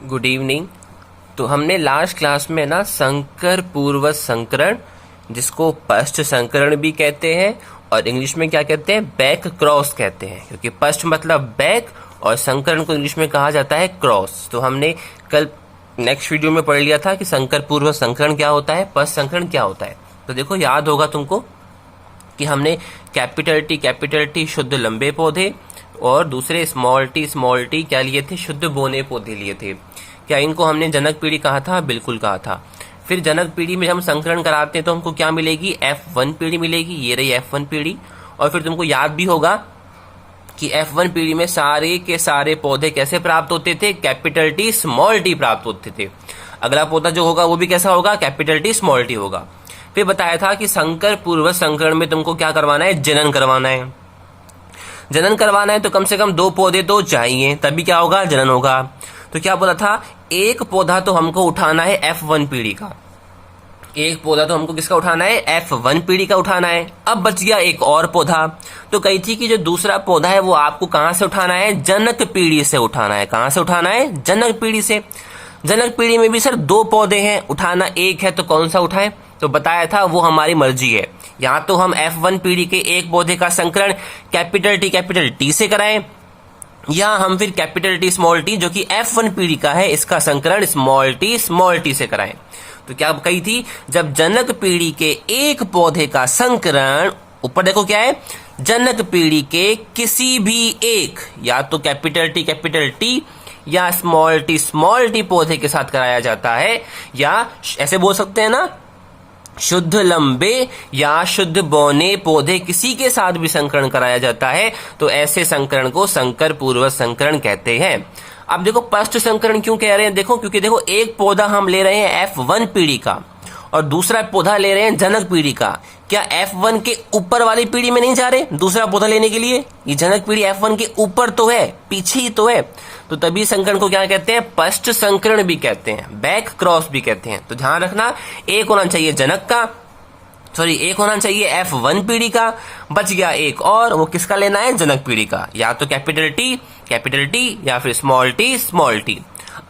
Good evening. तो हमने last class में ना संकर पूर्व संकरण, जिसको पश्च संकरण भी कहते हैं और इंग्लिश में क्या कहते हैं, बैक क्रॉस कहते हैं, क्योंकि पश्च मतलब बैक और संकरण को इंग्लिश में कहा जाता है क्रॉस। तो हमने कल नेक्स्ट वीडियो में पढ़ लिया था कि संकर पूर्व संकरण क्या होता है, पश्च संकरण क्या होता है। तो देखो याद होगा तुमको कि हमने कैपिटल टी शुद्ध लंबे पौधे और दूसरे स्मॉल टी क्या लिए थे, शुद्ध बोने पौधे लिए थे। क्या इनको हमने जनक पीढ़ी कहा था? बिल्कुल कहा था। फिर जनक पीढ़ी में हम संकरण कराते हैं तो हमको क्या मिलेगी, F1 पीढ़ी मिलेगी। ये रही F1 पीढ़ी। और फिर तुमको याद भी होगा कि F1 पीढ़ी में सारे के सारे पौधे कैसे प्राप्त होते थे, कैपिटल टी स्मॉल टी प्राप्त होते थे। अगला पौधा जो होगा वो भी कैसा होगा, कैपिटल टी स्मॉल टी होगा। फिर बताया था कि संकर पूर्व संकरण में तुमको क्या करवाना है, जनन करवाना है। जनन करवाना है तो कम से कम 2 पौधे तो चाहिए, तभी क्या होगा, जनन होगा। तो क्या बोला था, एक पौधा तो हमको उठाना है F1 पीढ़ी का, एक पौधा तो हमको किसका उठाना है, F1 पीढ़ी का उठाना है। अब बच गया एक और पौधा। तो कही थी कि जो दूसरा पौधा है वो आपको कहां से उठाना है, जनक पीढ़ी से उठाना है। कहां से उठाना है, जनक पीढ़ी से। जनक पीढ़ी में भी सर 2 पौधे हैं, उठाना एक है, तो कौन सा उठाएं? तो बताया था वो हमारी मर्जी है। या तो हम F1 पीढ़ी के एक पौधे का संकरण कैपिटल टी से कराएं, या हम फिर कैपिटल टी स्मॉल टी जो कि F1 पीढ़ी का है इसका संकरण स्मॉल टी से कराएं। तो क्या कही थी, जब जनक पीढ़ी के एक पौधे का संकरण, ऊपर देखो क्या है, जनक पीढ़ी के किसी भी एक, या तो कैपिटल टी या स्मॉल टी पौधे के साथ कराया जाता है, या ऐसे बोल सकते हैं ना, शुद्ध लंबे या शुद्ध बौने पौधे किसी के साथ भी संकरण कराया जाता है, तो ऐसे संकरण को संकर पूर्व संकरण कहते हैं। अब देखो पश्च संकरण क्यों कह रहे हैं, देखो क्योंकि देखो एक पौधा हम ले रहे हैं F1 पीढ़ी का और दूसरा पौधा ले रहे हैं जनक पीढ़ी का। क्या F1 के ऊपर वाली पीढ़ी में नहीं जा रहे दूसरा पौधा लेने के लिए? ये जनक पीढ़ी F1 के ऊपर तो है, पीछे ही तो है। तो तभी संकरण को क्या कहते हैं, पश्च संकरण भी कहते हैं, बैक क्रॉस भी कहते हैं। तो ध्यान रखना, एक होना चाहिए जनक का, एक होना चाहिए F1 पीढ़ी का, बच गया एक और, वो किसका लेना है, जनक पीढ़ी का। या तो कैपिटल टी या फिर स्मॉल टी।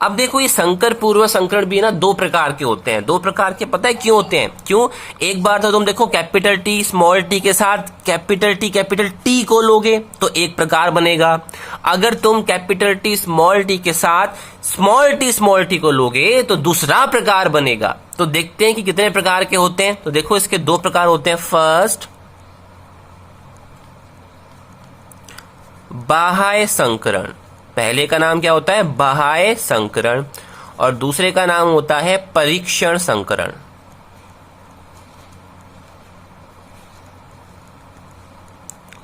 अब देखो ये संकर पूर्व संकरण भी ना 2 प्रकार के होते हैं। 2 प्रकार के पता है क्यों होते हैं? क्यों? एक बार तो तुम देखो कैपिटल टी स्मॉल टी के साथ कैपिटल टी को लोगे तो एक प्रकार बनेगा। अगर तुम कैपिटल टी स्मॉल टी के साथ स्मॉल टी को लोगे तो दूसरा प्रकार बनेगा। तो देखते हैं कि कितने प्रकार के होते हैं। तो देखो इसके 2 प्रकार होते हैं। फर्स्ट, बाह्य संकरण। पहले का नाम क्या होता है, बाह्य संकरण, और दूसरे का नाम होता है परीक्षण संकरण।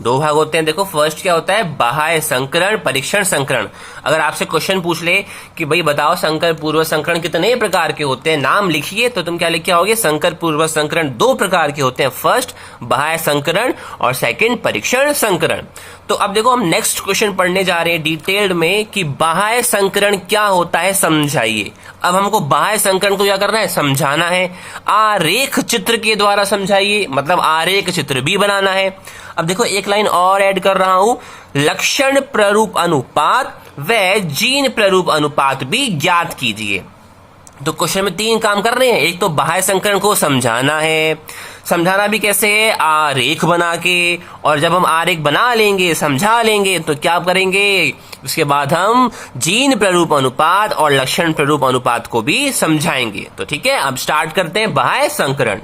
दो भाग होते हैं। देखो फर्स्ट क्या होता है, बाह्य संकरण, परीक्षण संकरण। अगर आपसे क्वेश्चन पूछ ले कि भाई बताओ संकर पूर्व संकरण कितने प्रकार के होते हैं, नाम लिखिए, तो तुम क्या लिख के आओगे, संकर पूर्व संकरण 2 प्रकार के होते हैं। फर्स्ट बाह्य संकरण और सेकंड परीक्षण संकरण। तो अब देखो हम नेक्स्ट क्वेश्चन पढ़ने जा रहे हैं डिटेल्ड में कि बाह्य संकरण क्या होता है, समझाइए। अब हमको बाह्य संकरण को क्या करना है, समझाना है। आरेख चित्र के द्वारा समझाइए, मतलब आरेख चित्र भी बनाना है। अब देखो एक लाइन और ऐड कर रहा हूं, लक्षण प्ररूप अनुपात व जीन प्ररूप अनुपात भी ज्ञात कीजिए। तो क्वेश्चन में 3 काम कर रहे हैं। एक तो बाह्य संकरण को समझाना है, समझाना भी कैसे है, आरेख बना के, और जब हम आरेख बना लेंगे, समझा लेंगे, तो क्या करेंगे, उसके बाद हम जीन प्ररूप अनुपात और लक्षण प्ररूप अनुपात को भी समझाएंगे। तो ठीक है, अब स्टार्ट करते हैं बाह्य संकरण।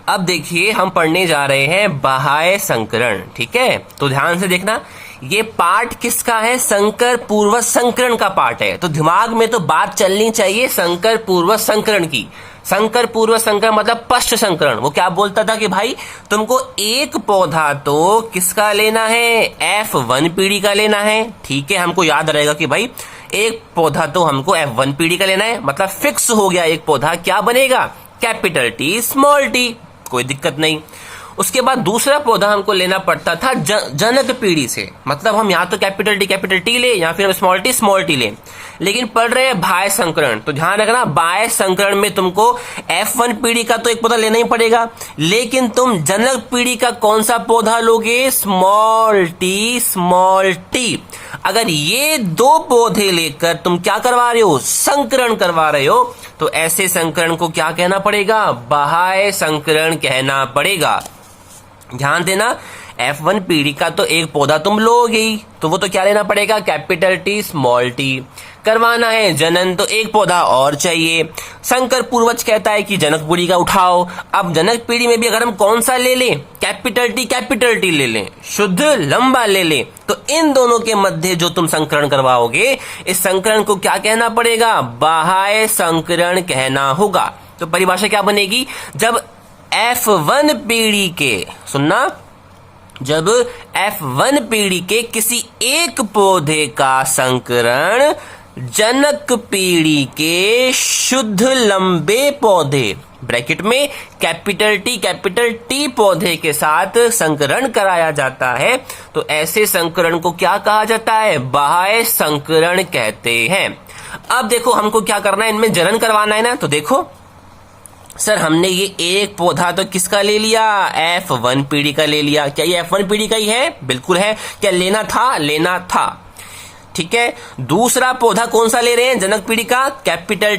अब देखिए हम पढ़ने जा रहे हैं बाह्य संकरण, ठीक है। तो ध्यान से देखना, ये पार्ट किसका है, संकर पूर्व संकरण का पार्ट है। तो दिमाग में तो बात चलनी चाहिए संकर पूर्व संकरण की। संकर पूर्व संकरण मतलब पश्च संकरण। वो क्या बोलता था कि भाई तुमको एक पौधा तो किसका लेना है, F1 पीढ़ी का लेना है, ठीक है। हमको याद रहेगा कि भाई एक पौधा तो हमको F1 पीढ़ी का लेना है, मतलब फिक्स हो गया एक पौधा क्या बनेगा, कैपिटल टी स्मॉल टी, कोई दिक्कत नहीं। उसके बाद दूसरा पौधा हमको लेना पड़ता था जनक पीढ़ी से, मतलब हम या तो कैपिटल टी ले या फिर हम स्मॉल टी ले, लेकिन पढ़ रहे हैं बाह्य संकरण, तो ध्यान रखना बाह्य संकरण में तुमको F1 पीढ़ी का तो एक पौधा लेना ही पड़ेगा, लेकिन तुम जनक पीढ़ी का कौन सा पौधा लोगे? Small T. अगर ये दो पौधे लेकर तुम क्या करवा रहे हो? संकरण करवा रहे हो, तो ऐसे संकरण को क्या कहना पड़ेगा? बाह्य संकरण कहना पड़ेगा। ध्यान देना, F1 पीढ़ी का तो एक पौधा तुम लोगे ही, तो वो तो क्या लेना पड़ेगा? Capital T small T. करवाना है जनन, तो एक पौधा और चाहिए। संकर पूर्वज कहता है कि जनक पीढ़ी का उठाओ। अब जनक पीढ़ी में भी अगर हम कौन सा ले लें? कैपिटल टी ले लें, शुद्ध लंबा ले लें, तो इन दोनों के मध्य जो तुम संकरण करवाओगे, इस संकरण को क्या कहना पड़ेगा? बाह्य संकरण कहना होगा। तो परिभाषा क्या बनेगी? जब F1 पीढ़ी के, सुनना, जब F1 पीढ़ी के किसी एक पौधे का संकरण जनक पीढ़ी के शुद्ध लंबे पौधे, ब्रैकेट में कैपिटल टी पौधे के साथ संकरण कराया जाता है, तो ऐसे संकरण को क्या कहा जाता है? बाह्य संकरण कहते हैं। अब देखो हमको क्या करना है, इनमें जनन करवाना है ना, तो देखो सर हमने ये एक पौधा तो किसका ले लिया? F1 पीढ़ी का ले लिया। क्या ये F1 पीढ़ी का ही है? बिल्कुल है। क्या लेना था? ठीक है। दूसरा पौधा कौन सा ले रहे हैं? जनक पीढ़ी का कैपिटल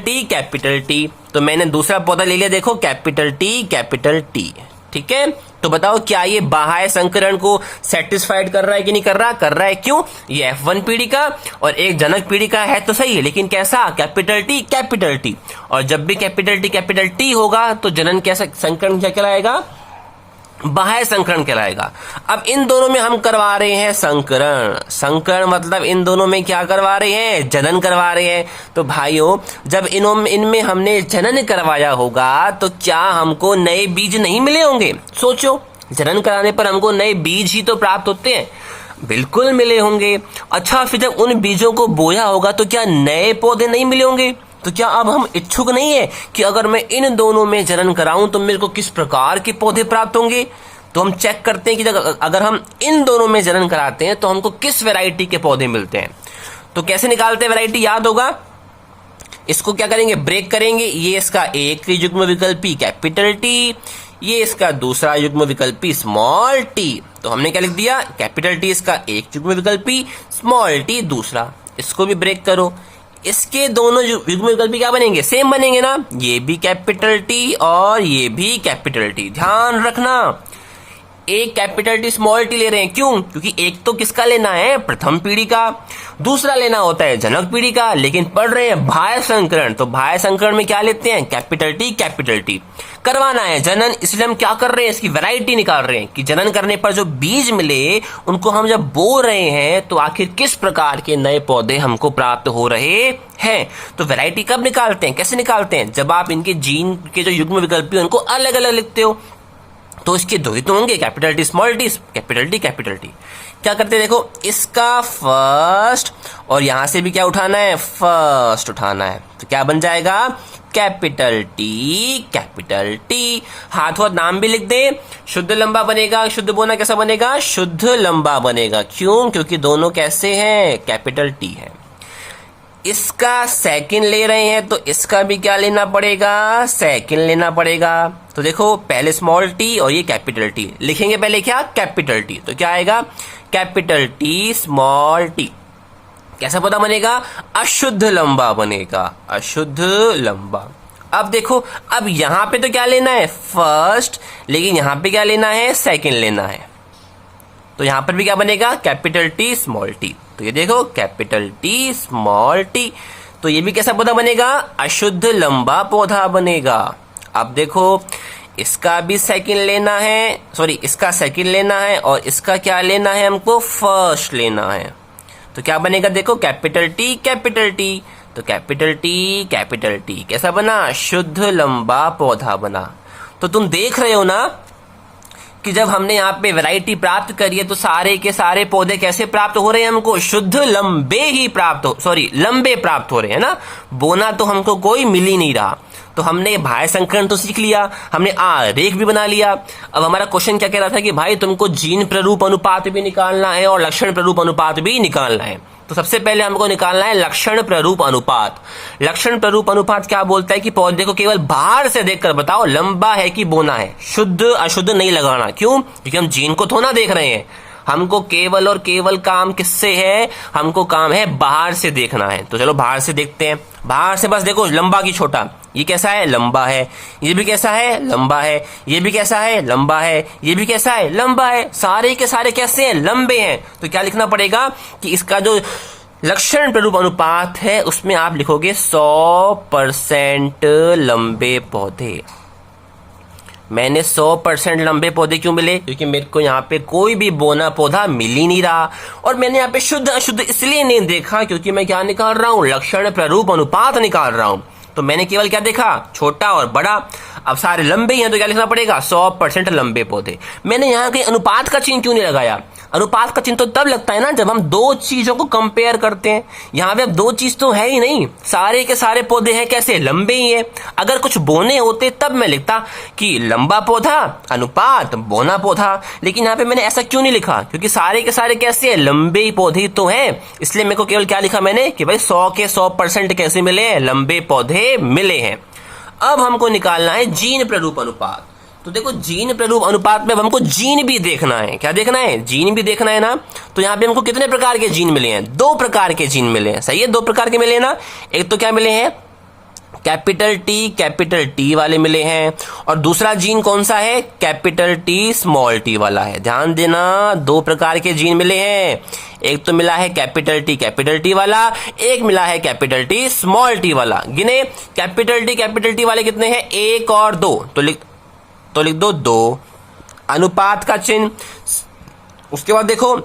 टी। तो मैंने दूसरा पौधा ले लिया, देखो कैपिटल टी। ठीक है, तो बताओ क्या ये बाह्य संकरण को सेटिस्फाइड कर रहा है कि नहीं कर रहा? कर रहा है। क्यों? ये F1 पीढ़ी का और एक जनक पीढ़ी का है तो सही है, लेकिन कैसा? Capital T. और जब भी कैपिटल टी होगा तो जनन कैसा संकरण क्या कहलाएगा? बाह्य संकरण कहलाएगा। अब इन दोनों में हम करवा रहे हैं संकरण मतलब इन दोनों में क्या करवा रहे हैं? जनन करवा रहे हैं। तो भाइयों, जब इनमें हमने जनन करवाया होगा तो क्या हमको नए बीज नहीं मिले होंगे? सोचो, जनन कराने पर हमको नए बीज ही तो प्राप्त होते हैं। बिल्कुल मिले होंगे। अच्छा, फिर जब उन बीजों को बोया होगा तो क्या नए पौधे नहीं मिले होंगे? तो क्या अब हम इच्छुक नहीं है कि अगर मैं इन दोनों में जनन कराऊं तो मेरे को किस प्रकार के पौधे प्राप्त होंगे? तो हम चेक करते हैं कि अगर हम इन दोनों में जनन कराते हैं तो हमको किस वैरायटी के पौधे मिलते हैं। तो कैसे निकालते हैं वैरायटी? याद होगा, इसको क्या करेंगे? ब्रेक करेंगे। ये इसका एक युग्म विकल्पी कैपिटल टी, ये इसका दूसरा युग्म विकल्पी स्मॉल टी। तो हमने क्या लिख दिया? कैपिटल टी इसका एक युग्म विकल्पी, स्मॉल टी दूसरा। इसको भी ब्रेक करो। इसके दोनों युग्म विकल्पी क्या बनेंगे? सेम बनेंगे ना। ये भी कैपिटल टी और ये भी कैपिटल टी। ध्यान रखना, एक कैपिटल टी स्मॉल टी ले रहे हैं। क्यों? क्योंकि एक तो किसका लेना है? प्रथम पीढ़ी का, दूसरा लेना होता है जनक पीढ़ी का, लेकिन पढ़ रहे हैं बाह्य संकरण, तो बाह्य संकरण में क्या लेते हैं? Capital T. करवाना है जनन, इसलिए हम क्या कर रहे हैं? इसकी वैरायटी निकाल रहे हैं कि जनन करने पर जो बीज मिले उनको हम जब बो रहे हैं तो आखिर किस प्रकार के नए पौधे हमको प्राप्त हो रहे हैं। तो वैरायटी कब निकालते हैं? कैसे निकालते हैं? जब आप इनके जीन के जो युग्म विकल्पी उनको अलग अलग लिखते हो, तो इसके दो ही तो होंगे, capital T small T, capital T. क्या करते हैं? देखो, इसका फर्स्ट और यहां से भी क्या उठाना है? फर्स्ट उठाना है। तो क्या बन जाएगा? Capital T. हाथ नाम भी लिख दे। शुद्ध लंबा बनेगा। शुद्ध बोना कैसा बनेगा? शुद्ध लंबा बनेगा। क्यों? क्योंकि दोनों कैसे हैं? कैपिटल टी है। इसका सेकंड ले रहे हैं तो इसका भी क्या लेना पड़ेगा? सेकंड लेना पड़ेगा। तो देखो, पहले स्मॉल टी और ये कैपिटल टी लिखेंगे। पहले क्या? Capital T. तो क्या आएगा? Capital T small T. कैसा पौधा बनेगा? अशुद्ध लंबा बनेगा। अशुद्ध लंबा। अब देखो, अब यहां पे तो क्या लेना है? फर्स्ट, लेकिन यहां पे क्या लेना है? सेकंड लेना है। तो यहां पर भी क्या बनेगा? Capital T small T. तो ये देखो, कैपिटल टी स्मॉल टी। तो ये भी कैसा पौधा बनेगा? अशुद्ध लंबा पौधा बनेगा। अब देखो, इसका भी सेकंड लेना है, इसका सेकंड लेना है और इसका क्या लेना है? हमको फर्स्ट लेना है। तो क्या बनेगा? देखो, कैपिटल टी। तो कैपिटल टी कैसा बना? शुद्ध लंबा पौधा बना। तो तुम देख रहे हो ना कि जब हमने यहाँ पे वैरायटी प्राप्त करी है तो सारे के सारे पौधे कैसे प्राप्त हो रहे हैं? हमको शुद्ध लंबे प्राप्त हो रहे हैं ना। बोना तो हमको कोई मिल ही नहीं रहा। तो हमने बाह्य संकरण तो सीख लिया, हमने आरेख भी बना लिया। अब हमारा क्वेश्चन क्या कह रहा था कि भाई तुमको जीन प्ररूप अनुपात भी निकालना है और लक्षण प्ररूप अनुपात भी निकालना है। तो सबसे पहले हमको निकालना है लक्षण प्ररूप अनुपात। लक्षण प्ररूप अनुपात क्या बोलता है कि पौधे को केवल बाहर से देखकर बताओ लंबा है कि बोना है, शुद्ध अशुद्ध नहीं लगाना। क्यों? क्योंकि हम जीन को थोड़ा देख रहे हैं, हमको केवल और केवल काम किससे है, हमको काम है बाहर से देखना है। तो चलो बाहर से देखते हैं। बाहर से बस देखो लंबा की छोटा, ये कैसा है, लंबा है, ये भी कैसा है, लंबा है, ये भी कैसा है, लंबा है, ये भी कैसा है, लंबा है, सारे के सारे कैसे हैं, लंबे हैं। तो क्या लिखना पड़ेगा कि इसका जो लक्षण प्ररूप अनुपात है उसमें आप लिखोगे 100% लंबे पौधे। मैंने 100% लंबे पौधे क्यों मिले? क्योंकि मेरे को यहाँ पे कोई भी बोना पौधा मिल ही नहीं रहा, और मैंने यहाँ पे शुद्ध अशुद्ध इसलिए नहीं देखा क्योंकि मैं क्या निकाल रहा हूँ, लक्षण प्ररूप अनुपात निकाल रहा हूँ। तो मैंने केवल क्या देखा, छोटा और बड़ा। अब सारे लंबे ही हैं तो क्या लिखना पड़ेगा, 100% लंबे पौधे। मैंने यहाँ कहीं अनुपात का चिन्ह क्यों नहीं लगाया? अनुपात का चिन्ह तो तब लगता है ना जब हम दो चीजों को कंपेयर करते हैं। यहाँ पे अब दो चीज तो है ही नहीं, सारे के सारे पौधे हैं कैसे, लंबे ही हैं। अगर कुछ बोने होते तब मैं लिखता कि लंबा पौधा अनुपात बोना पौधा, लेकिन यहाँ पे मैंने ऐसा क्यों नहीं लिखा? क्योंकि सारे के सारे कैसे हैं, लंबे ही पौधे तो हैं। इसलिए मेरे को केवल क्या लिखा मैंने कि भाई 100 के 100% कैसे मिले हैं, लंबे पौधे मिले हैं। अब हमको निकालना है जीन प्ररूप अनुपात। तो देखो जीन प्ररूप अनुपात में अब हमको जीन भी देखना है। क्या देखना है? जीन भी देखना है ना। तो यहाँ पे हमको कितने प्रकार के जीन मिले हैं? 2 प्रकार के जीन मिले हैं। सही है, 2 प्रकार के मिले हैं ना। एक तो क्या मिले हैं, कैपिटल टी वाले मिले हैं, और दूसरा जीन कौन सा है, कैपिटल टी स्मॉल टी वाला है। ध्यान देना, 2 प्रकार के जीन मिले हैं। एक तो मिला है कैपिटल टी वाला, एक मिला है कैपिटल टी स्मॉल टी वाला। गिने, कैपिटल टी वाले कितने हैं, 1 और 2। तो लिख दो 2, अनुपात का चिन्ह। उसके बाद देखो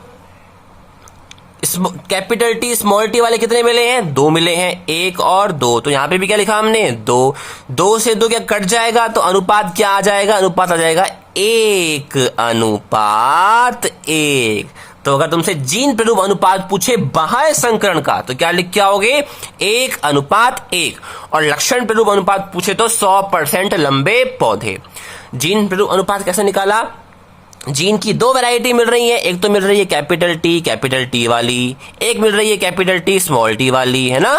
कैपिटल टी स्मॉल टी वाले कितने मिले हैं, 2 मिले हैं, 1 और 2। तो यहां पे भी क्या लिखा हमने, 2 से 2 क्या कट जाएगा, तो अनुपात क्या आ जाएगा, अनुपात आ जाएगा 1 अनुपात 1। तो अगर तुमसे जीन प्ररूप अनुपात पूछे बाह्य संकरण का तो क्या लिख के आओगे, 1 अनुपात 1। और लक्षण प्ररूप अनुपात पूछे तो 100% लंबे पौधे। जीन प्ररूप अनुपात कैसे निकाला? जीन की 2 वैरायटी मिल रही है, एक तो मिल रही है कैपिटल टी वाली, एक मिल रही है कैपिटल टी स्मॉल टी वाली, है ना।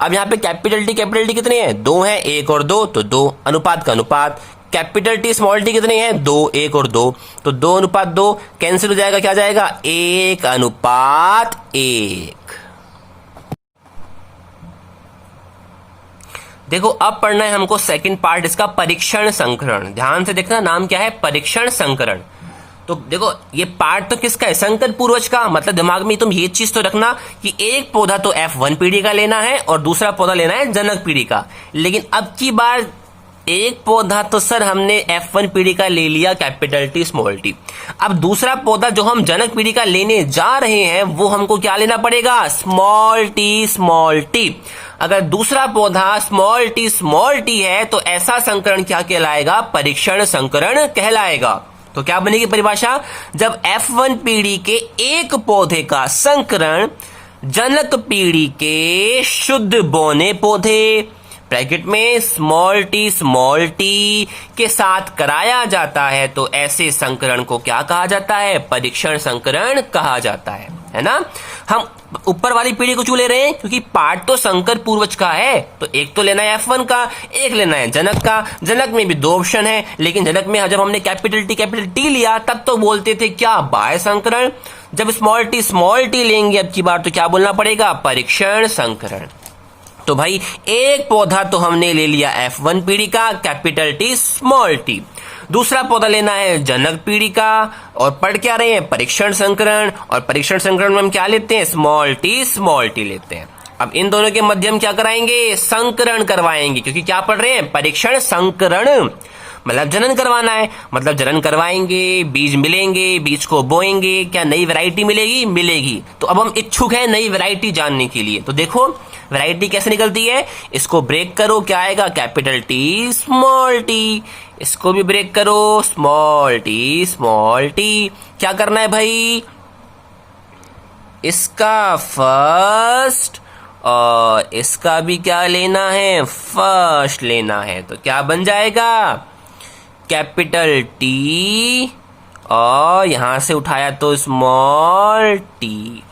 अब यहाँ पे कैपिटल टी कितने हैं, 2 हैं, 1 और 2, तो 2 अनुपात का अनुपात। कैपिटल टी स्मॉल टी कितने हैं, 2, 1 और 2, तो 2 अनुपात 2 कैंसिल हो जाएगा, क्या जाएगा, 1 अनुपात 1। देखो अब पढ़ना है हमको सेकंड पार्ट इसका, परीक्षण संकरण। ध्यान से देखना, नाम क्या है, परीक्षण संकरण। तो देखो ये पार्ट तो किसका है, संकर पूर्वज का। मतलब दिमाग में तुम ये चीज तो रखना कि एक पौधा तो F1 पीढ़ी का लेना है और दूसरा पौधा लेना है जनक पीढ़ी का। लेकिन अब की बार एक पौधा तो सर हमने F1 पीढ़ी का ले लिया, कैपिटल टी स्मॉल टी। अब दूसरा पौधा जो हम जनक पीढ़ी का लेने जा रहे हैं वो हमको क्या लेना पड़ेगा, स्मॉल टी। अगर दूसरा पौधा स्मॉल टी है तो ऐसा संकरण क्या कहलाएगा, परीक्षण संकरण कहलाएगा। तो क्या बनेगी परिभाषा, जब F1 पीढ़ी के एक पौधे का संकरण जनक पीढ़ी के शुद्ध बोने पौधे ब्रैकेट में स्मॉल टी के साथ कराया जाता है तो ऐसे संकरण को क्या कहा जाता है, परीक्षण संकरण कहा जाता है ना। हम ऊपर वाली पीढ़ी को क्यों ले रहे हैं, क्योंकि पार्ट तो संकर पूर्वज का है। तो एक तो लेना है F1 का, एक लेना है जनक का। जनक में भी 2 ऑप्शन है, लेकिन जनक में जब हमने कैपिटल टी लिया तब तो बोलते थे क्या, बाह्य संकरण। जब स्मॉल टी लेंगे अब की बार तो क्या बोलना पड़ेगा, परीक्षण संकरण। तो भाई एक पौधा तो हमने ले लिया F1 पीढ़ी का, कैपिटल टी स्मॉल टी। दूसरा पौधा लेना है जनक पीढ़ी का, और पढ़ क्या रहे हैं, परीक्षण संकरण। और परीक्षण संकरण में हम क्या लेते हैं, स्मॉल टी लेते हैं। अब इन दोनों के मध्य हम क्या कराएंगे, संकरण करवाएंगे, क्योंकि क्या पढ़ रहे हैं, परीक्षण संकरण मतलब जनन करवाना है। मतलब जनन करवाएंगे, बीज मिलेंगे, बीज को बोएंगे, क्या नई वैरायटी मिलेगी। तो अब हम इच्छुक हैं नई वैरायटी जानने के लिए। तो देखो वैरायटी कैसे निकलती है, इसको ब्रेक करो, क्या आएगा, कैपिटल टी स्मॉल टी। इसको भी ब्रेक करो, स्मॉल टी। क्या करना है भाई, इसका फर्स्ट और इसका भी क्या लेना है, फर्स्ट लेना है। तो क्या बन जाएगा, कैपिटल टी और यहां से उठाया तो स्मॉल टी।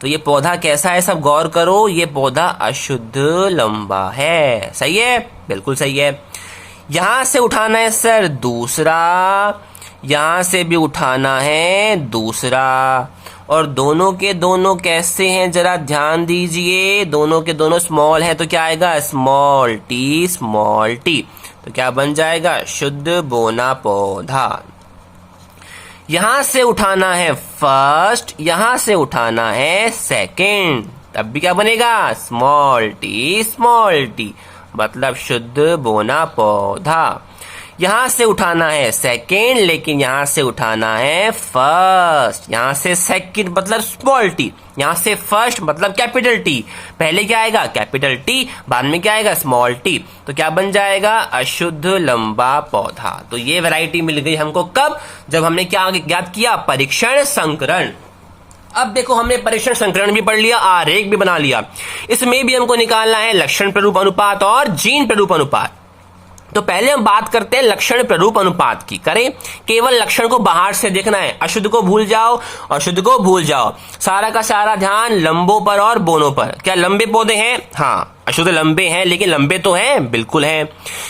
तो ये पौधा कैसा है, सब गौर करो, ये पौधा अशुद्ध लंबा है। सही है, बिल्कुल सही है। यहां से उठाना है सर दूसरा, यहां से भी उठाना है दूसरा, और दोनों के दोनों कैसे हैं जरा ध्यान दीजिए, दोनों के दोनों स्मॉल है तो क्या आएगा, स्मॉल टी स्मॉल टी। तो क्या बन जाएगा, शुद्ध बोना पौधा। यहां से उठाना है फर्स्ट, यहां से उठाना है सेकंड, तब भी क्या बनेगा, स्मॉल टी, मतलब शुद्ध बोना पौधा। यहां से उठाना है सेकंड, लेकिन यहां से उठाना है फर्स्ट। यहां से सेकंड मतलब स्मॉल टी, यहां से फर्स्ट मतलब कैपिटल टी। पहले क्या आएगा, कैपिटल टी, बाद में क्या आएगा, स्मॉल टी। तो क्या बन जाएगा, अशुद्ध लंबा पौधा। तो ये वैरायटी मिल गई हमको कब, जब हमने क्या ज्ञात किया, परीक्षण संकरण। अब देखो हमने परीक्षण संकरण भी पढ़ लिया, आरेख भी बना लिया। इसमें भी हमको निकालना है लक्षण प्ररूप अनुपात और जीन प्ररूप अनुपात। तो पहले हम बात करते हैं लक्षण प्ररूप अनुपात की। करें, केवल लक्षण को बाहर से देखना है, अशुद्ध को भूल जाओ और शुद्ध को भूल जाओ। सारा का सारा ध्यान लंबों पर और बोनों पर। क्या लंबे पौधे हैं, हाँ अशुद्ध लंबे हैं, लेकिन लंबे तो हैं, बिल्कुल हैं।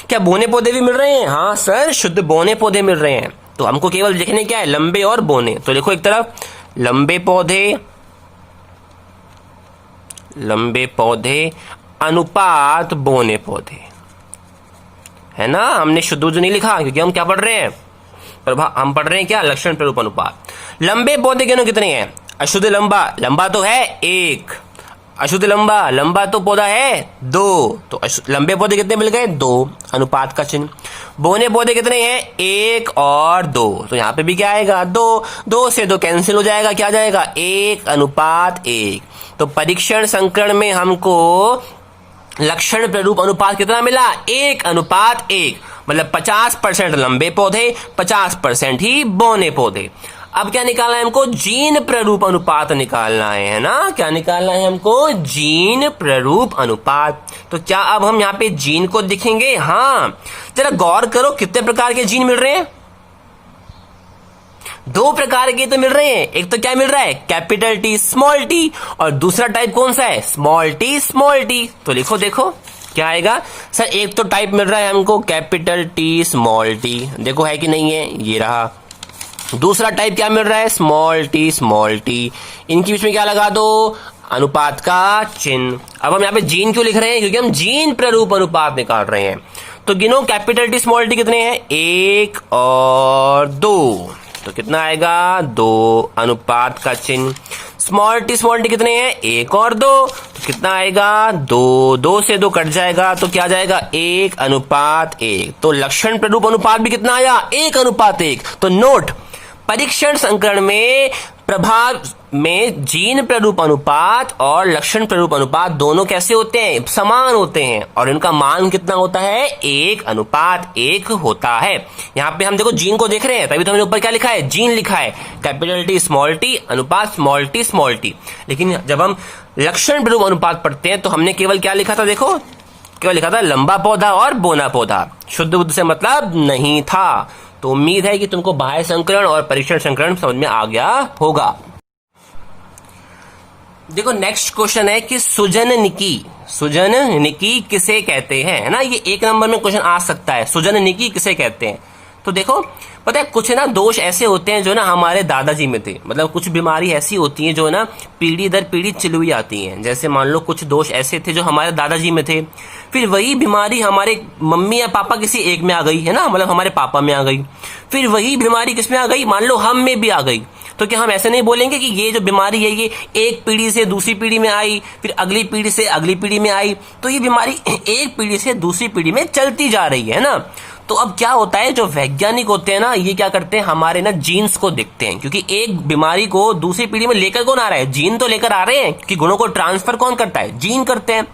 क्या बोने पौधे भी मिल रहे हैं, हाँ सर शुद्ध बोने पौधे मिल रहे हैं। तो हमको केवल देखने क्या है, लंबे और बोने। तो देखो एक तरफ लंबे पौधे अनुपात बोने पौधे, है ना। हमने शुद्ध नहीं लिखा क्योंकि हम क्या पढ़ रहे हैं, हम पढ़ रहे हैं क्या, लक्षण प्ररूप अनुपात। लंबे पौधे के कितने हैं, अशुद्ध लंबा तो है एक, अशुद्ध लंबा तो पौधा है दो। तो लंबे पौधे कितने मिल गए, दो, अनुपात का चिन्ह। बोने पौधे कितने हैं, एक और दो। तो यहां पे भी क्या आएगा, दो से दो कैंसिल हो जाएगा, क्या जाएगा, 1:1। तो परीक्षण संकरण में हमको लक्षण प्ररूप अनुपात कितना मिला, 1:1, मतलब 50% लंबे पौधे, 50% ही बोने पौधे। अब क्या निकालना है हमको, जीन प्ररूप अनुपात निकालना है ना। क्या निकालना है हमको, जीन प्ररूप अनुपात। तो क्या अब हम यहाँ पे जीन को दिखेंगे, हाँ जरा गौर करो कितने प्रकार के जीन मिल रहे हैं, 2 प्रकार के तो मिल रहे हैं। एक तो क्या मिल रहा है, कैपिटल टी स्मॉल टी, और दूसरा टाइप कौन सा है, स्मॉल टी। तो लिखो, देखो क्या आएगा सर, एक तो टाइप मिल रहा है हमको कैपिटल टी स्मॉल टी, देखो है कि नहीं है, ये रहा। दूसरा टाइप क्या मिल रहा है, स्मॉल टी। इनके बीच में क्या लगा दो, अनुपात का चिन्ह। अब हम यहाँ पे जीन क्यों लिख रहे हैं, क्योंकि हम जीन प्ररूप अनुपात निकाल रहे हैं। तो गिनो कैपिटल टी स्मॉल टी कितने हैं, 1 और 2। तो कितना आएगा, 2, अनुपात का चिन्ह। स्मॉल टी कितने हैं, 1 और 2। तो कितना आएगा, 2 से 2 कट जाएगा, तो क्या जाएगा, 1:1। तो लक्षण प्ररूप अनुपात भी कितना आया, 1:1। तो नोट, परीक्षण संकरण में प्रभाव में जीन प्ररूप अनुपात और लक्षण प्ररूप अनुपात दोनों कैसे होते हैं, समान होते हैं, और इनका मान कितना होता है, 1:1 होता है। यहाँ पे हम देखो जीन को देख रहे हैं, तभी तो हमने ऊपर क्या लिखा है, जीन लिखा है, कैपिटल टी स्मॉल टी, अनुपात स्मॉल टी। लेकिन जब हम लक्षण प्ररूप अनुपात पढ़ते हैं तो हमने केवल क्या लिखा था, देखो केवल लिखा था लंबा पौधा और बोना पौधा, शुद्ध बुद्ध से मतलब नहीं था। तो उम्मीद है कि तुमको बाह्य संकरण और परीक्षण संकरण समझ में आ गया होगा। देखो नेक्स्ट क्वेश्चन है कि सुजननिकी किसे कहते हैं, है ना। ये 1 नंबर में क्वेश्चन आ सकता है, सुजननिकी किसे कहते हैं। तो देखो पता है कुछ ना दोष ऐसे होते हैं जो ना हमारे दादाजी में थे, मतलब कुछ बीमारी ऐसी होती हैं जो ना पीढ़ी दर पीढ़ी चली हुई आती हैं। जैसे मान लो कुछ दोष ऐसे थे जो हमारे दादाजी में थे, फिर वही बीमारी हमारे मम्मी या पापा किसी एक में आ गई, है ना, मतलब हमारे पापा में आ गई, फिर वही बीमारी किस में आ गई, मान लो हम में भी आ गई। तो क्या हम ऐसे नहीं बोलेंगे कि ये जो बीमारी है ये एक पीढ़ी से दूसरी पीढ़ी में आई, फिर अगली पीढ़ी से अगली पीढ़ी में आई, तो ये बीमारी एक पीढ़ी से दूसरी पीढ़ी में चलती जा रही है ना। तो अब क्या होता है, जो वैज्ञानिक होते हैं ना, ये क्या करते हैं, हमारे ना जीन्स को देखते हैं, क्योंकि एक बीमारी को दूसरी पीढ़ी में लेकर कौन आ रहा है, जीन तो लेकर आ रहे हैं, क्योंकि गुणों को ट्रांसफर कौन करता है, जीन करते हैं।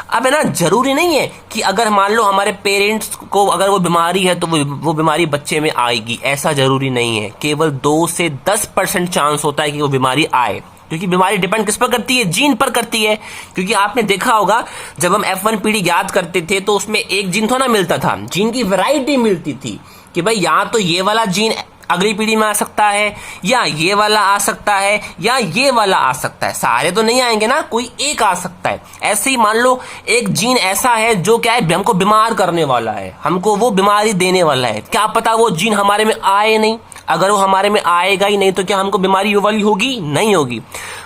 अब है ना, जरूरी नहीं है कि अगर मान लो हमारे पेरेंट्स को अगर वो बीमारी है तो वो बीमारी बच्चे में आएगी, ऐसा जरूरी नहीं है। केवल 2 से 10% चांस होता है कि वो बीमारी आए, क्योंकि बीमारी डिपेंड किस पर करती है, जीन पर करती है। क्योंकि आपने देखा होगा जब हम F1 पीढ़ी याद करते थे तो उसमें एक जीन थोड़ा मिलता था, जीन की वैरायटी मिलती थी कि भाई या तो ये वाला जीन अगली पीढ़ी में आ सकता है, या ये वाला आ सकता है, या ये वाला आ सकता है। सारे तो नहीं आएंगे ना, कोई एक आ सकता है। ऐसे ही मान लो एक जीन ऐसा है जो क्या है, हमको बीमार करने वाला है, हमको वो बीमारी देने वाला है। क्या पता वो जीन हमारे में आए नहीं, अगर वो हमारे में आएगा ही नहीं तो क्या हमको बीमारी वाली होगी? नहीं होगी।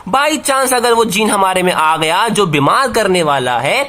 बाई चांस अगर वो जीन हमारे में आ गया जो बीमार करने वाला है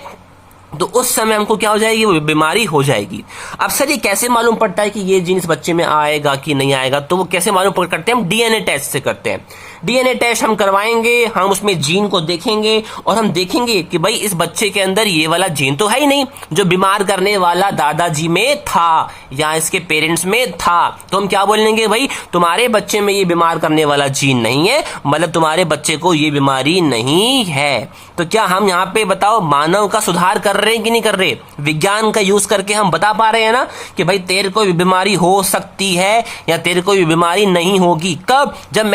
तो उस समय हमको क्या हो जाएगी, वो बीमारी हो जाएगी। अब सर ये कैसे मालूम पड़ता है कि ये जीन इस बच्चे में आएगा कि नहीं आएगा? तो वो कैसे मालूम करते हैं? हम डीएनए टेस्ट से करते हैं। डीएनए टेस्ट हम करवाएंगे, हम उसमें जीन को देखेंगे और हम देखेंगे कि भाई इस बच्चे के अंदर ये वाला जीन तो है ही नहीं जो बीमार करने वाला दादाजी में था या इसके पेरेंट्स में था। तो हम क्या बोलेंगे, भाई तुम्हारे बच्चे में ये बीमार करने वाला जीन नहीं है, मतलब तुम्हारे बच्चे को ये बीमारी नहीं है। तो क्या हम यहाँ पे बताओ मानव का सुधार कर रहे हैं कि नहीं कर रहे? विज्ञान का यूज करके हम बता पा रहे हैं ना कि भाई तेरे को भी बीमारी हो सकती है या तेरे को भी बीमारी नहीं होगी। कब? जब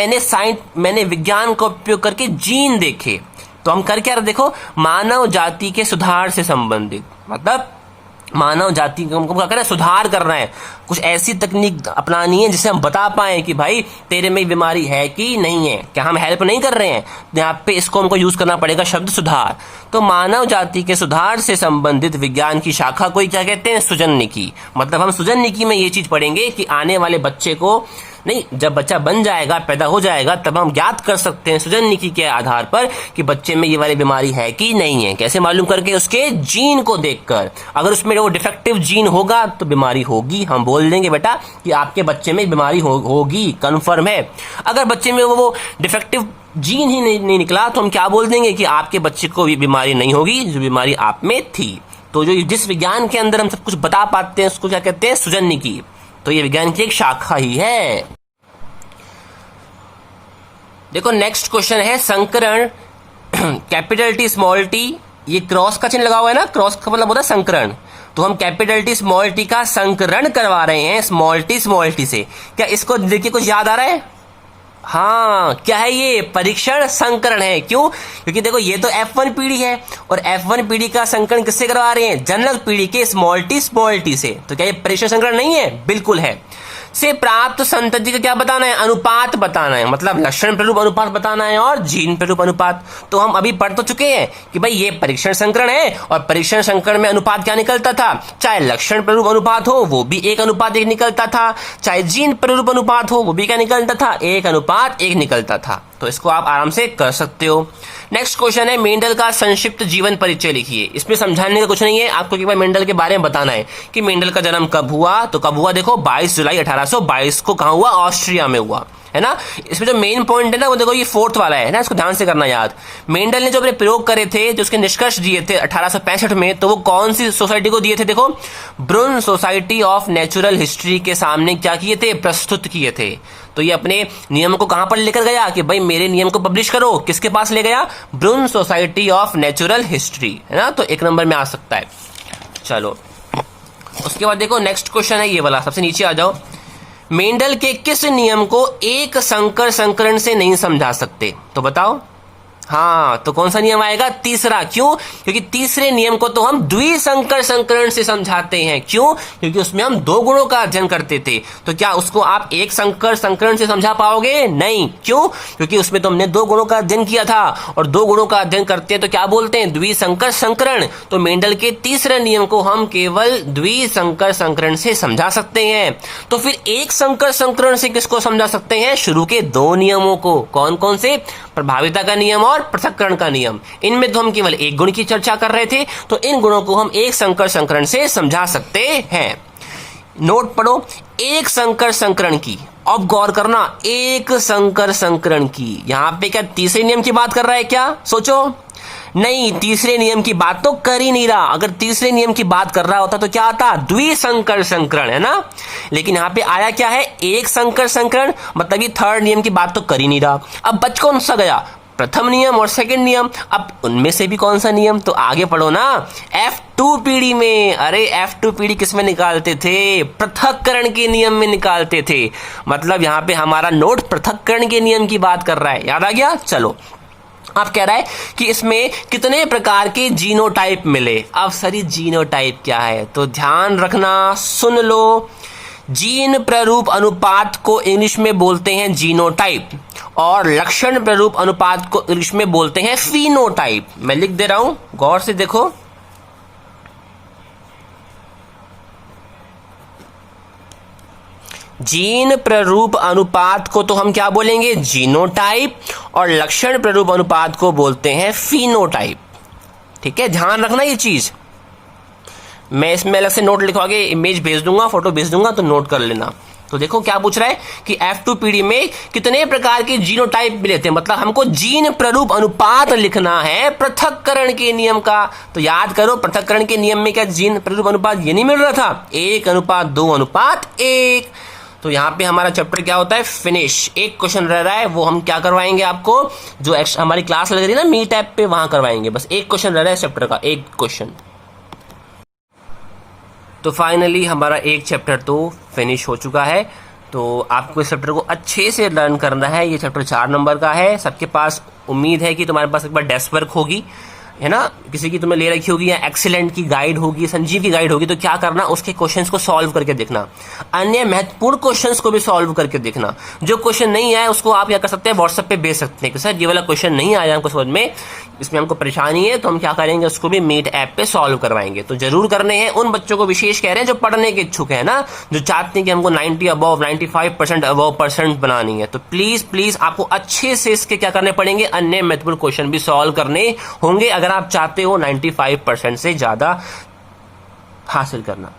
मैंने विज्ञान का उपयोग करके जीन देखे। तो हम कर क्या रहे, देखो मानव जाति के सुधार से संबंधित, मतलब मानव जाति को हमको क्या करना है, सुधार करना है। कुछ ऐसी तकनीक अपनानी है जिससे हम बता पाए कि भाई तेरे में बीमारी है कि नहीं है। क्या हम हेल्प नहीं कर रहे हैं? यहाँ पे इसको हमको यूज करना पड़ेगा शब्द सुधार। तो मानव जाति के सुधार से संबंधित विज्ञान की शाखा को क्या कहते हैं? सुजननिकी। मतलब हम सुजननिकी में ये चीज पढ़ेंगे कि आने वाले बच्चे को नहीं, जब बच्चा बन जाएगा, पैदा हो जाएगा, तब हम ज्ञात कर सकते हैं सुजननिकी के आधार पर कि बच्चे में ये वाली बीमारी है कि नहीं है। कैसे मालूम करके? उसके जीन को देखकर। अगर उसमें वो डिफेक्टिव जीन होगा तो बीमारी होगी, हम बोल देंगे बेटा कि आपके बच्चे में बीमारी होगी, कन्फर्म है। अगर बच्चे में वो डिफेक्टिव जीन ही नहीं निकला तो हम क्या बोल देंगे कि आपके बच्चे को भी बीमारी नहीं होगी जो बीमारी आप में थी। तो जो जिस विज्ञान के अंदर हम सब कुछ बता पाते हैं उसको क्या कहते हैं? सुजननिकी। तो ये विज्ञान की एक शाखा ही है। देखो नेक्स्ट क्वेश्चन है संकरण, कैपिटल टी स्मॉल टी, ये क्रॉस का चिन्ह लगा हुआ है ना, क्रॉस का मतलब होता है संकरण। तो हम कैपिटल टी स्मॉल टी का संकरण करवा रहे हैं स्मॉल टी से। क्या इसको देखिए कुछ याद आ रहा है? हाँ, क्या है ये? परीक्षण संकरण है। क्यों? क्योंकि देखो ये तो F1 पीढ़ी है और F1 पीढ़ी का संकरण किससे करवा रहे हैं? जनक पीढ़ी के स्मॉल टी से। तो क्या ये परीक्षण संकरण नहीं है? बिल्कुल है। से प्राप्त संतति का क्या बताना है? अनुपात बताना है, मतलब लक्षण प्ररूप अनुपात बताना है और जीन प्ररूप अनुपात। तो हम अभी पढ़ तो चुके हैं कि भाई ये परीक्षण संकरण है और परीक्षण संकरण में अनुपात क्या निकलता था? चाहे लक्षण प्ररूप अनुपात हो वो भी 1:1 निकलता था, चाहे जीन प्ररूप अनुपात हो वो भी क्या निकलता था? 1:1 निकलता था। तो इसको आप आराम से कर सकते हो। नेक्स्ट क्वेश्चन है मेंडल का संक्षिप्त जीवन परिचय लिखिए। इसमें समझाने का कुछ नहीं है, आपको केवल मेंडल के बारे में बताना है कि मेंडल का जन्म कब हुआ। तो कब हुआ? देखो 22 जुलाई 1822 को कहाँ हुआ? ऑस्ट्रिया में हुआ, है ना। इसमें जो मेन पॉइंट है ना वो देखो ये 4th वाला है ना, इसको ध्यान से करना याद। मेंडल ने जो अपने प्रयोग करे थे, जो उसके निष्कर्ष दिए थे 1865 में, तो वो कौन सी सोसाइटी को दिए थे? देखो ब्रुन सोसाइटी ऑफ नेचुरल हिस्ट्री के सामने क्या किए थे? प्रस्तुत किए थे। तो ये अपने नियम को कहां पर लेकर गया कि भाई मेरे नियम को पब्लिश करो। किसके पास ले गया? ब्रुन सोसाइटी ऑफ नेचुरल हिस्ट्री, है ना। तो 1 नंबर में आ सकता है। चलो उसके बाद देखो नेक्स्ट क्वेश्चन है ये वाला, सबसे नीचे आ जाओ। मेंडल के किस नियम को एक संकर संकरण से नहीं समझा सकते? तो बताओ। हाँ, तो कौन सा नियम आएगा? तीसरा। क्यों? क्योंकि तीसरे नियम को तो हम द्विसंकर संकरण से समझाते हैं। क्यों? क्योंकि उसमें हम 2 गुणों का अध्ययन करते थे। तो क्या उसको आप एक संकर संकरण से समझा पाओगे? नहीं। क्यों? क्योंकि उसमें तो हमने 2 गुणों का अध्ययन किया था और 2 गुणों का अध्ययन करते हैं तो क्या बोलते हैं? द्विसंकर संकरण। तो मेंडल के तीसरे नियम को हम केवल द्विसंकर संकरण से समझा सकते हैं। तो फिर एक संकर संकरण से किसको समझा सकते हैं? शुरू के 2 नियमों को। कौन कौन से? प्रभाविता का नियम और पृथक्करण का नियम। इनमें तो हम केवल एक गुण की चर्चा कर रहे थे, तो इन गुणों को हम एक संकर संकरण से समझा सकते हैं। नोट पढ़ो, एक संकर संकरण की। अब गौर करना, एक संकर संकरण की। यहां पे क्या तीसरे नियम की बात कर रहा है क्या? सोचो। नहीं, तीसरे नियम की बात तो कर ही नहीं रहा। अगर तीसरे नियम की बात कर रहा होता तो क्या आता? द्विसंकर संकरण, है ना। लेकिन यहां पे आया क्या है? एक संकर संकरण, मतलब ये 3rd नियम की बात तो कर ही नहीं रहा। अब बच कौन सा गया? प्रथम नियम और सेकंड नियम। अब उनमें से भी कौन सा नियम, तो आगे पढ़ो ना, F2 पीढ़ी में। अरे F2 पीढ़ी किस में निकालते थे, पृथक्करण के नियम में निकालते थे। मतलब यहां पे हमारा नोट पृथक्करण के नियम की बात कर रहा है, याद आ गया। चलो आप कह रहा है कि इसमें कितने प्रकार के जीनोटाइप मिले। अब सरी जीनोटाइप क्या है, तो ध्यान रखना, सुन लो। जीन प्ररूप अनुपात को इंग्लिश में बोलते हैं जीनोटाइप और लक्षण प्ररूप अनुपात को इंग्लिश में बोलते हैं फिनोटाइप। मैं लिख दे रहा हूं, गौर से देखो। जीन प्ररूप अनुपात को तो हम क्या बोलेंगे, जीनोटाइप, और लक्षण प्ररूप अनुपात को बोलते हैं फिनोटाइप। ठीक है, ध्यान रखना ये चीज। मैं इसमें अलग से नोट लिखवा के इमेज भेज दूंगा, फोटो भेज दूंगा, तो नोट कर लेना। तो देखो क्या पूछ रहा है कि F2 पीढ़ी में कितने प्रकार के जीनोटाइप मिले थे, मतलब हमको जीन प्ररूप अनुपात लिखना है पृथक्करण के नियम का। तो याद करो, पृथक्करण के नियम में क्या जीन प्ररूप अनुपात ये नहीं मिल रहा था, 1:2:1। तो यहाँ पे हमारा चैप्टर क्या होता है, फिनिश। एक क्वेश्चन रह रहा है, वो हम क्या करवाएंगे आपको, जो हमारी क्लास लग रही है ना मीट ऐप पे, वहां करवाएंगे। बस एक क्वेश्चन रह रहा है चैप्टर का, एक क्वेश्चन। तो फाइनली हमारा एक चैप्टर तो फिनिश हो चुका है। तो आपको इस चैप्टर को अच्छे से लर्न करना है। ये चैप्टर 4 नंबर का है। सबके पास उम्मीद है कि तुम्हारे पास एक बार डेस्क वर्क होगी, है ना, किसी की तुमने ले रखी होगी, या एक्सीलेंट की गाइड होगी, संजीव की गाइड होगी। तो क्या करना, उसके क्वेश्चंस को सॉल्व करके देखना, अन्य महत्वपूर्ण क्वेश्चंस को भी सॉल्व करके देखना। जो क्वेश्चन नहीं आया उसको आप क्या कर सकते हैं, व्हाट्सएप पे भेज सकते हैं कि सर ये वाला क्वेश्चन नहीं आया हमको समझ में, इसमें हमको परेशानी है। तो हम क्या करेंगे, उसको भी मीट ऐप पे सॉल्व करवाएंगे। तो जरूर करने हैं। उन बच्चों को विशेष कह रहे हैं जो पढ़ने के इच्छुक है ना, जो चाहते हैं कि हमको 90 अबव 95% अबव परसेंट बनानी है। तो प्लीज प्लीज आपको अच्छे से इसके क्या करने पड़ेंगे, अन्य महत्वपूर्ण क्वेश्चन भी सॉल्व करने होंगे, अगर आप चाहते हो 95% से ज्यादा हासिल करना।